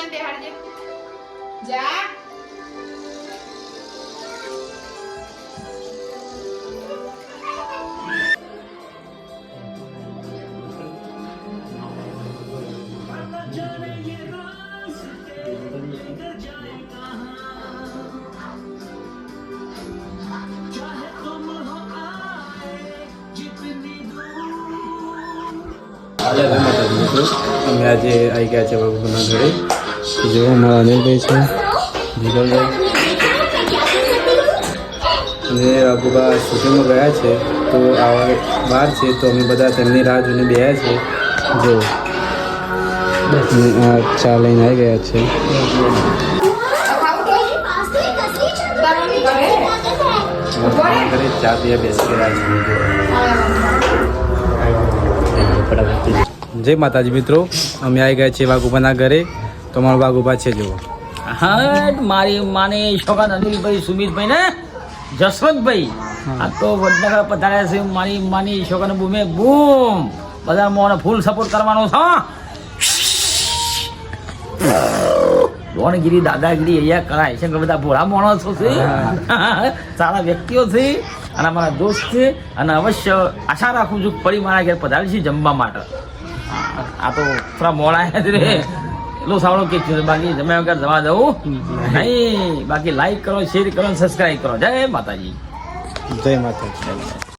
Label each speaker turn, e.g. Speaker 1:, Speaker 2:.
Speaker 1: ઈવાન બેહાડજે જા
Speaker 2: અમે આજે આવી ગયા છે બાબુના ઘરે જો અમારા અનિલભાઈ છે જીગલભાઈ અને બાબુબા શૂટિંગમાં ગયા છે તો આવા બહાર છે તો અમે બધા તેમની રાહ જોઈને બેહ્યા છે જો આ ચા લઈને આવી ગયા છે ઘરે ચા પીવા બેસી ગયા છે જય માતાજી મિત્રો અમે આવી ગયા છીએ વાઘુબાના ઘરે તો અમારો વાઘુબા છે જુઓ
Speaker 3: હા મારી માને શોકાન અનિલભાઈ સુમિતભાઈ ને જસવંતભાઈ આ તો વડનગર પધાર્યા છે મારી માની શોકાન બૂમે બૂમ બધા મોને ફૂલ સપોર્ટ કરવાનો છે લોણગીરી દાદાગીરી અહીંયા કરાય છે બધા ભોળા માણસો છે સારા વ્યક્તિઓ છે અને મારા દોસ્ત છે અને અવશ્ય આશા રાખું છું ફરી મારા ઘેર પધારે છે જમવા માટે આ તો થોડા મોડા રે એટલું સાવડો કે બાકી જમ્યા વગર જવા દઉં નહીં બાકી લાઈક કરો શેર કરો સબસ્ક્રાઈબ કરો જય માતાજી
Speaker 2: જય માતાજી